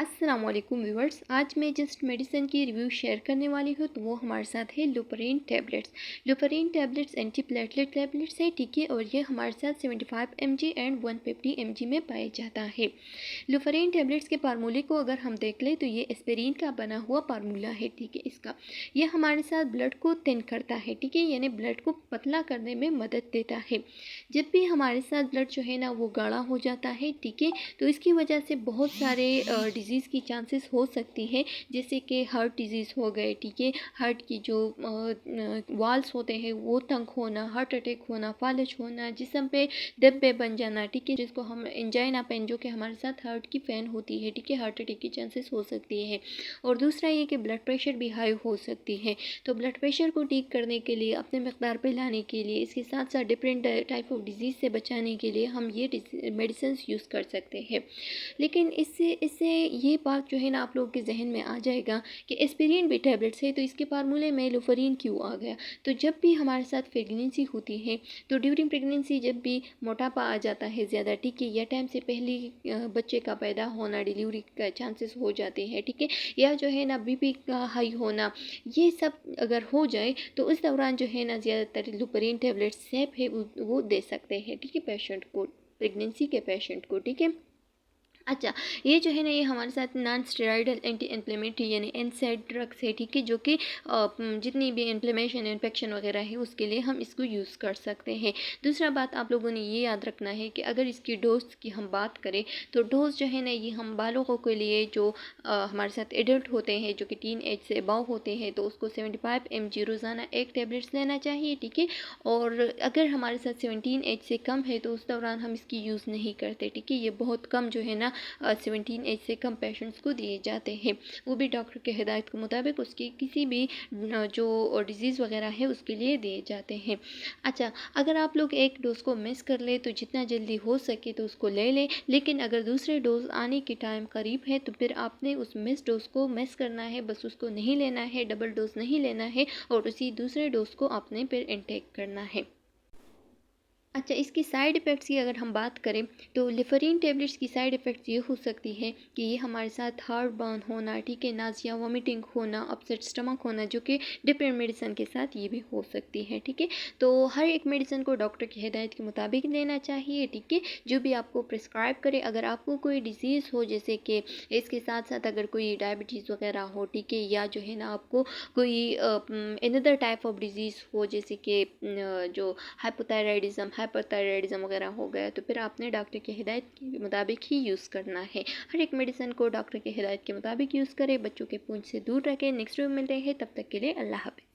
अस्सलाम वालेकुम व्यूवर्स। आज मैं जस्ट मेडिसिन की रिव्यू शेयर करने वाली हूँ। तो वो हमारे साथ है लुपरीन टैबलेट्स। लुपरीन टैबलेट्स एंटी प्लेटलेट टैबलेट्स है, ठीक है। और ये हमारे साथ 75 mg एंड 150 mg में पाया जाता है। लुपरीन टैबलेट्स के फार्मूले को अगर हम देख लें तो ये एस्पिरिन का बना हुआ फार्मूला है, ठीक है। इसका ये हमारे साथ ब्लड को थिन करता है, ठीक है, यानी ब्लड को पतला करने में मदद देता है। जब भी हमारे साथ ब्लड जो है ना वो गाढ़ा हो जाता है, ठीक है, तो इसकी वजह से बहुत सारे डिजीज़ की चांसेस हो सकती है, जैसे कि हार्ट डिजीज़ हो गए, ठीक है। हार्ट की जो वाल्स होते हैं वो तंग होना, हार्ट अटैक होना, फालज होना, जिस्म पे धब्बे बन जाना, ठीक है, जिसको हम एंजाइना पेन, जो कि हमारे साथ हार्ट की फैन होती है, ठीक है, हार्ट अटैक की चांसेस हो सकती है। और दूसरा ये कि ब्लड प्रेशर भी हाई हो सकती है। तो ब्लड प्रेशर को ठीक करने के लिए, अपने मकदार पे लाने के लिए, इसके साथ साथ डिफरेंट टाइप ऑफ डिजीज़ से बचाने के लिए हम ये मेडिसिन यूज़ कर सकते हैं। लेकिन इससे इससे ये बात जो है ना आप लोगों के जहन में आ जाएगा कि एस्पिरिन भी टैबलेट्स है, तो इसके फार्मूले में लुपरीन क्यों आ गया। तो जब भी हमारे साथ प्रेगनेंसी होती है, तो ड्यूरिंग प्रेगनेंसी जब भी मोटापा आ जाता है ज़्यादा, ठीक है, या टाइम से पहले बच्चे का पैदा होना, डिलीवरी का चांसेस हो जाते हैं, ठीक है, या जो है ना बीपी का हाई होना, ये सब अगर हो जाए तो उस दौरान जो है ना ज़्यादातर लुपरीन टैबलेट सेफ है, वो दे सकते हैं, ठीक है, पेशेंट को, प्रेगनेंसी के पेशेंट को, ठीक है। अच्छा, ये जो है ना ये हमारे साथ नॉन स्टेरॉइडल एंटी इन्फ्लेमेटरी यानी एनसैड ड्रग्स है, ठीक है, जो कि जितनी भी इन्फ्लेमेशन इन्फेक्शन वगैरह है उसके लिए हम इसको यूज़ कर सकते हैं। दूसरा बात आप लोगों ने ये याद रखना है कि अगर इसकी डोज की हम बात करें तो डोज जो है ना ये हम बालकों के लिए जो हमारे साथ एडल्ट होते हैं, जो कि टीन एज से अबव होते हैं, तो उसको 75 mg रोज़ाना एक टेबलेट्स लेना चाहिए, ठीक है। और अगर हमारे साथ 17 एज से कम है तो उस दौरान हम इसकी यूज़ नहीं करते, ठीक है। ये बहुत कम जो है ना 17 एज से कम पेशेंट्स को दिए जाते हैं, वो भी डॉक्टर के हिदायत के मुताबिक उसकी किसी भी जो डिज़ीज़ वगैरह है उसके लिए दिए जाते हैं। अच्छा, अगर आप लोग एक डोज को मिस कर ले तो जितना जल्दी हो सके तो उसको ले लें, लेकिन अगर दूसरे डोज आने के टाइम करीब है तो फिर आपने उस मिस डोज को मिस करना है, बस उसको नहीं लेना है, डबल डोज नहीं लेना है, और उसी दूसरे डोज को आपने फिर इनटेक करना है। अच्छा, इसकी साइड इफ़ेक्ट्स की अगर हम बात करें तो लिफरीन टैबलेट्स की साइड इफ़ेक्ट्स ये हो सकती है कि ये हमारे साथ हार्ट बर्न होना, ठीक है, नाज़िया, वॉमिटिंग होना, अपसेट स्टमक होना, जो कि डिफरेंट मेडिसिन के साथ ये भी हो सकती है, ठीक है। तो हर एक मेडिसिन को डॉक्टर की हिदायत के मुताबिक लेना चाहिए, ठीक है, जो भी आपको प्रिस्क्राइब करे। अगर आपको कोई डिजीज़ हो, जैसे कि इसके साथ साथ अगर कोई डायबिटीज़ वगैरह हो, ठीक है, या जो है ना आपको कोई अनदर टाइप ऑफ डिजीज़ हो, जैसे कि जो हाइपोथायराइडिज्म वगैरह हो गया, तो फिर आपने डॉक्टर की हिदायत के मुताबिक ही यूज़ करना है। हर एक मेडिसिन को डॉक्टर की हिदायत के मुताबिक यूज़ करें, बच्चों के पूंछ से दूर रखें। नेक्स्ट वीडियो में मिलते हैं, तब तक के लिए अल्लाह हाफ़िज़।